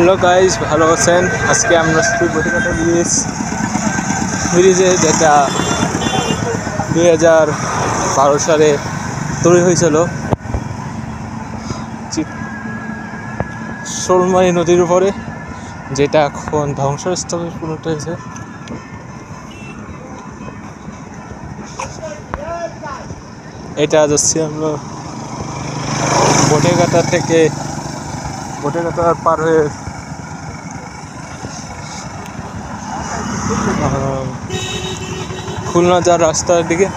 Hello guys, ভালো আছেন? আজকে আমরা বটিকাটা ব্রিজে যেটা 2012 সালে তৈরি হয়েছিল শোলমারী নদীর উপরে, যেটা এখন ধ্বংসস্তূপে পরিণত হয়েছে। এটা যাচ্ছি আমরা বটিকাটা থেকে, বটিকাটা পার হয়ে খুলনা যাওয়ার রাস্তার দিকে,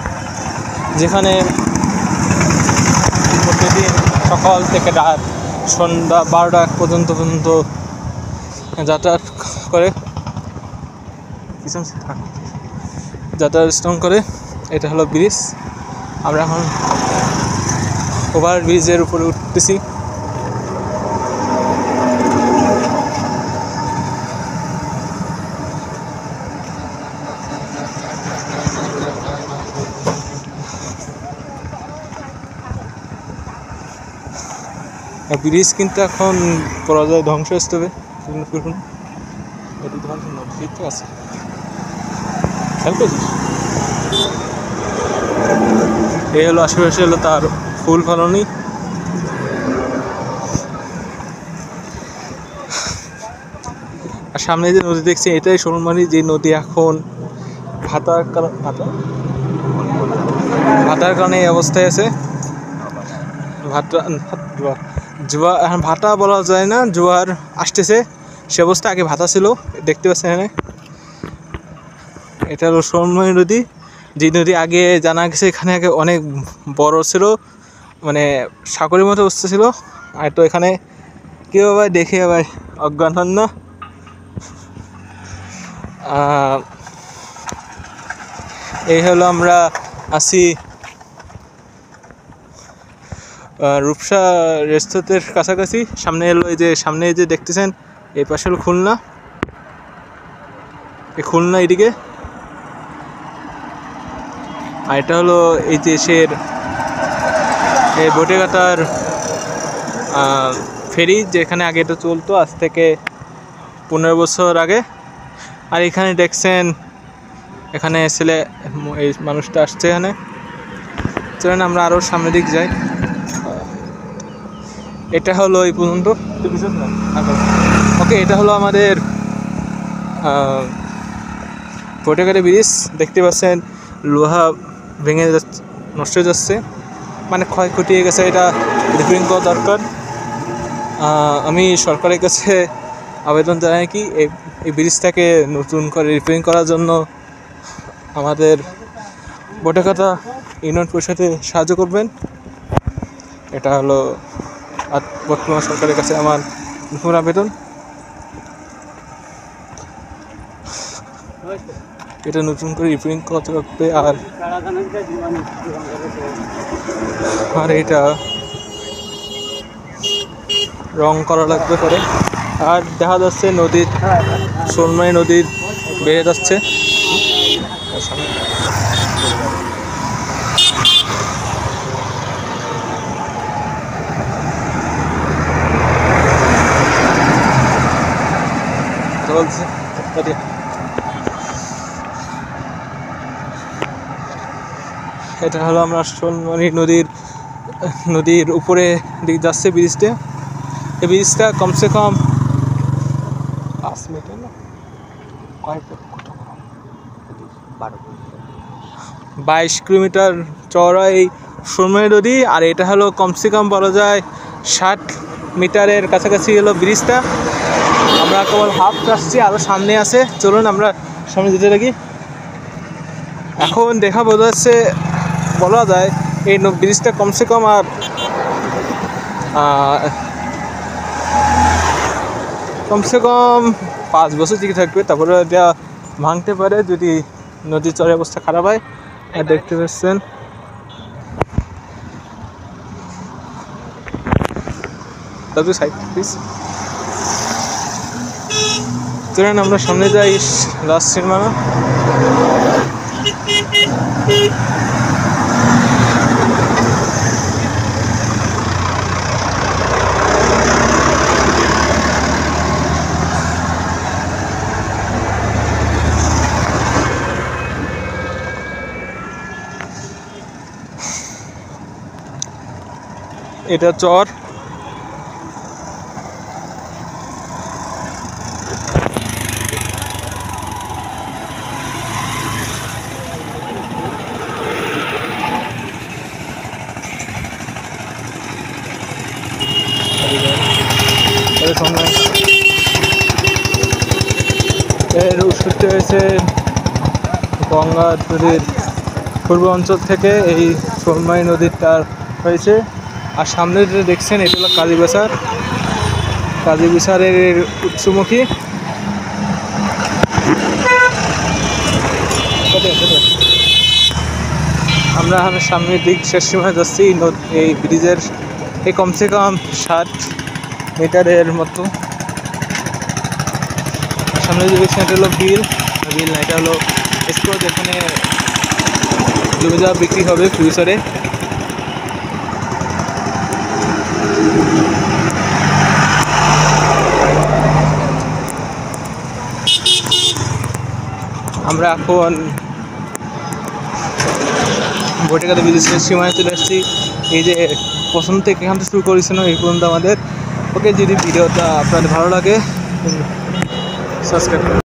যেখানে প্রতিদিন সকাল থেকে রাত সন্ধ্যা 12টা পর্যন্ত যাতায়াত করে এটা হলো ব্রিজ। আমরা এখন ওভার ব্রিজের উপরে উঠতেছি। ব্রিজ কিন্তু এখন করা যায় ধ্বংসস্তূপে আছে। এই হলো আশেপাশে হলো তার ফুল ফলনি। আর সামনে যে নদী দেখছি এটাই শোলমারী, যে নদী এখন ভাটার কারণে এই অবস্থায় আছে। ভাটা বলা যায় না, জোয়ার আসতেছে সে অবস্থা। আগে ভাটা ছিল, দেখতে পাচ্ছেন এখানে। এটা হলো শোলমারী নদী, যে নদী আগে জানা গেছে এখানে আগে অনেক বড় ছিল, মানে সাগরের মতো অবস্থা ছিল। আর তো এখানে কেউ আবার দেখে আবার অজ্ঞান হন না। এই হলো আমরা আছি রূপসা রেস্তোরাঁর কাছাকাছি। সামনে এলো এই যে সামনে যে দেখতেছেন, এই পাশে হলো খুলনা, এই খুলনা এদিকে। আর এটা হলো এই দেশের এই বটিকাটার ফেরি, যেখানে আগে এটা চলতো আজ থেকে 15 বছর আগে। আর এখানে দেখছেন এখানে এই মানুষটা আসছে এখানে। চলেন আমরা আরও সামনের দিক যাই। এটা হলো এই পর্যন্ত। ওকে, এটা হলো আমাদের বটিকাটা ব্রিজ। দেখতে পাচ্ছেন লোহা ভেঙে যাচ্ছে, নষ্ট হয়ে যাচ্ছে, মানে ক্ষয়ক্ষতি হয়ে গেছে। এটা রিপেয়ারিং করা দরকার। আমি সরকারের কাছে আবেদন জানাই কি এই ব্রিজটাকে নতুন করে রিপেয়ারিং করার জন্য আমাদের বটিকাটা ইউনিয়ন পরিষদে সাহায্য করবেন। এটা হলো বর্তমান সরকারের কাছে আমার নতুন আবেদন। এটা নতুন করে রিপেয়ারিং করতে হবে। আর এটা রং করা লাগবে পরে। আর দেখা যাচ্ছে নদীর, শোলমারী নদীর বেড়ে যাচ্ছে। এটা হলো আমরা শোলমারী নদীর উপরে দিক যাচ্ছে ব্রিজটা। এই ব্রিজটা কমসে কম 5 মিটার না, 22 কিলোমিটার চওড়া এই শোলমারী নদী। আর এটা হলো কমসে কম বলা যায় 60 মিটারের কাছাকাছি হলো ব্রিজটা। আমরা কেবল হাফ আসছি, আরও সামনে আছে। চলুন আমরা সামনে যেতে থাকি। এখন দেখা বলা যায় এই ব্রিজটা কমসে কম আর 5 বছর টিকে থাকবে, তারপরে এটা ভাঙতে পারে যদি নদীর চরের অবস্থা খারাপ হয়। আর দেখতে পাচ্ছেন চলেন আমরা সামনে যাই লাস্ট সীমানা। এটা চর। এর উৎপত্তি হয়েছে গঙ্গা নদীর পূর্ব অঞ্চল থেকে এই সোলমাই নদীটা হয়েছে। আর সামনে যেটা দেখছেন এটা হলো কাজীবাজার। কাজীবাজারের উৎসমুখী। আমরা সামনের দিক শেষ সীমায় যাচ্ছি। এই ব্রিজের এই কমসে কম 60 মিটারের মতো। সামনে যে দেখছেন এটা হলো বিল না, এটা হলো স্টোর যেখানে জমি জমা বিক্রি হবে ফিউচারে। আমরা এখন বটিকাটা ব্রিজের সীমায় চলে আসছি। এই যে প্রথম থেকে এখান থেকে শুরু করেছিল এই পর্যন্ত আমাদের। ওকে, যদি ভিডিওটা আপনাদের ভালো লাগে সাবস্ক্রাইব করুন।